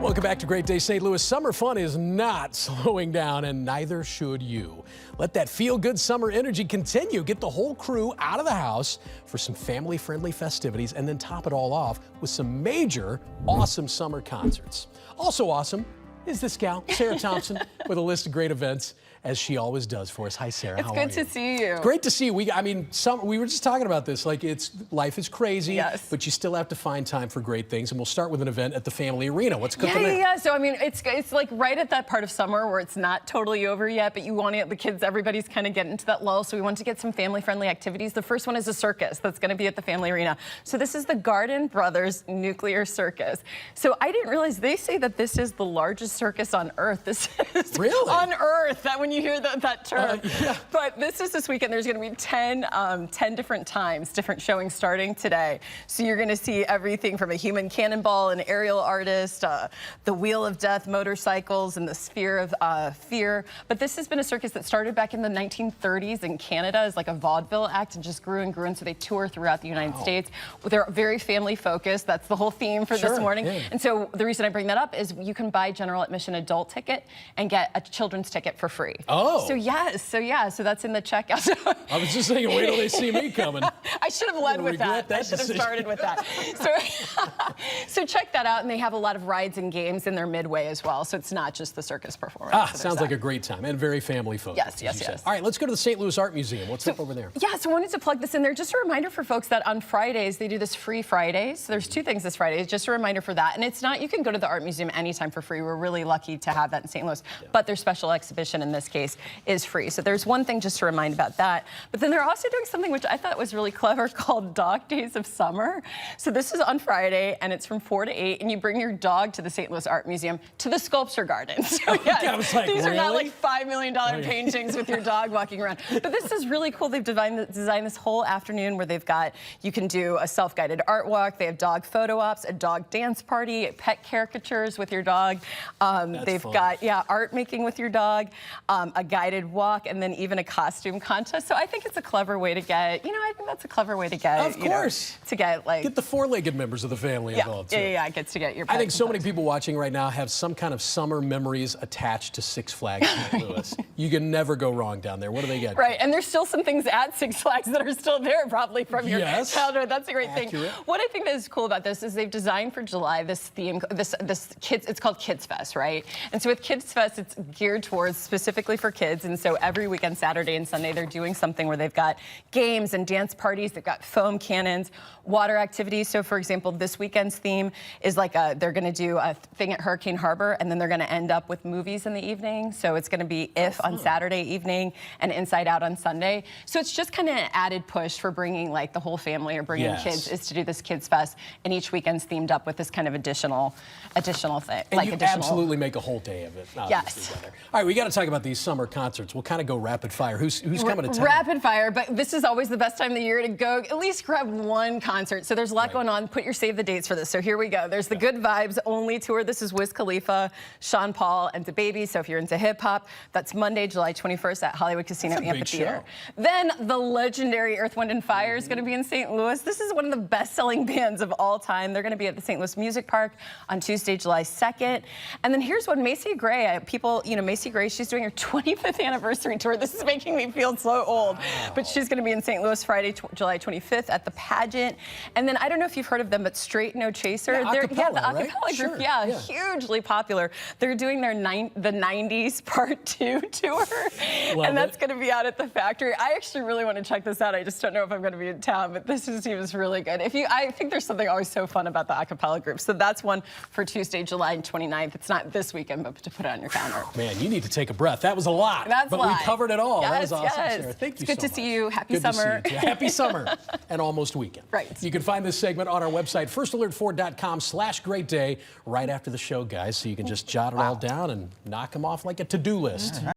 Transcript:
Welcome back to Great Day St. Louis. Summer fun is not slowing down, and neither should you. Let that feel-good summer energy continue. Get the whole crew out of the house for some family-friendly festivities, and then top it all off with some major, awesome summer concerts. Also awesome is this gal, Sarah Thompson, with a list of great events, as she always does for us. Hi, Sarah. It's good to see you. Great to see you. We were just talking about this. Like, life is crazy, yes, but you still have to find time for great things. And we'll start with an event at the Family Arena. What's cooking there? Yeah. So I mean, it's like right at that part of summer where it's not totally over yet, but you want to get the kids. Everybody's kind of getting into that lull. So we want to get some family-friendly activities. The first one is a circus that's going to be at the Family Arena. So this is the Garden Brothers Nuclear Circus. So I didn't realize they say that this is the largest circus on Earth. This is really on Earth. That when you hear that term. Yeah. But this weekend. There's going to be 10 different times, different showings starting today. So you're going to see everything from a human cannonball, an aerial artist, the Wheel of Death, motorcycles, and the Sphere of Fear. But this has been a circus that started back in the 1930s in Canada as like a vaudeville act and just grew and grew. And so they tour throughout the United States. They're very family focused. That's the whole theme for this morning. Yeah. And so the reason I bring that up is you can buy general admission adult ticket and get a children's ticket for free. Oh. So yes, so that's in the checkout. I was just thinking, wait till they see me coming. I should have led with that. I should have started with that. So check that out, and they have a lot of rides and games in their midway as well. So it's not just the circus performance. Sounds like a great time and very family focused. Yes. All right, let's go to the St. Louis Art Museum. What's up over there? Yeah, so I wanted to plug this in there. Just a reminder for folks that on Fridays they do this free Fridays. So there's two things this Friday. Just a reminder for that, and it's not. You can go to the art museum anytime for free. We're really lucky to have that in St. Louis. Yeah. But their special exhibition in this case is free. So there's one thing just to remind about that. But then they're also doing something which I thought was really clever called Dog Days of Summer. So this is on Friday, and it's from 4 to 8, and you bring your dog to the St. Louis Art Museum to the sculpture garden. So yes, these are not like $5 million paintings with your dog walking around. But this is really cool. They've designed this whole afternoon where you can do a self-guided art walk. They have dog photo ops, a dog dance party, pet caricatures with your dog. They've got art making with your dog, a guided walk, and then even a costume contest. So I think it's a clever way to get, I think that's a clever way to get, of course, to get like... Get the four-legged members of the family involved too. Yeah, gets to get your pet. I think so many people watching right now have some kind of summer memories attached to Six Flags St. Louis. You can never go wrong down there. What do they get? Right, and there's still some things at Six Flags that are still there probably from your childhood. That's a great thing. What I think that is cool about this is they've designed for July this theme, this kids, it's called Kids Fest, right? And so with Kids Fest, it's geared towards specifically for kids. And so every weekend, Saturday and Sunday, they're doing something where they've got games and dance parties. They've got foam cannons, water activities. So for example, this weekend's theme is like they're going to do a thing at Hurricane Harbor, and then they're going to end up with movies in the evening. So it's going to be If on Saturday evening and Inside Out on Sunday. So it's just kind of an added push for bringing like the whole family or bringing kids is to do this Kids Fest, and each weekend's themed up with this kind of additional thing. And you absolutely make a whole day of it. Yes. All right, we got to talk about these summer concerts. We'll kind of go rapid fire. Who's coming to town? Rapid fire, but this is always the best time of the year to go at least grab one concert. So there's a lot going on. Put your save the dates for this. So here we go. There's the Good Vibes Only Tour. This is Wiz Khalifa, Sean Paul, and DaBaby. So if you're into hip hop, that's Monday, July 21st at Hollywood Casino Amphitheater. Then the legendary Earth, Wind & Fire is going to be in St. Louis. This is one of the best-selling bands of all time. They're going to be at the St. Louis Music Park on Tuesday, July 2nd. And then here's one, Macy Gray. Macy Gray, she's doing her 25th anniversary tour. This is making me feel so old. But she's going to be in St. Louis Friday, July 25th at the Pageant. And then I don't know if you've heard of them, but Straight No Chaser. The acapella group, hugely popular. They're doing their the 90s Part 2 tour. And that's going to be out at the Factory. I actually really want to check this out. I just don't know if I'm going to be in town, but this seems really good. I think there's something always so fun about the acapella group. So that's one for Tuesday, July 29th. It's not this weekend, but to put it on your calendar. Man, you need to take a breath. That was a lot. But we covered it all. That was awesome, Sarah. Thank you so much. It's good to see you. Happy summer. Happy summer and almost weekend. Right. You can find this segment on our website, firstalertford.com/greatday, right after the show, guys, so you can just jot it all down and knock them off like a to-do list.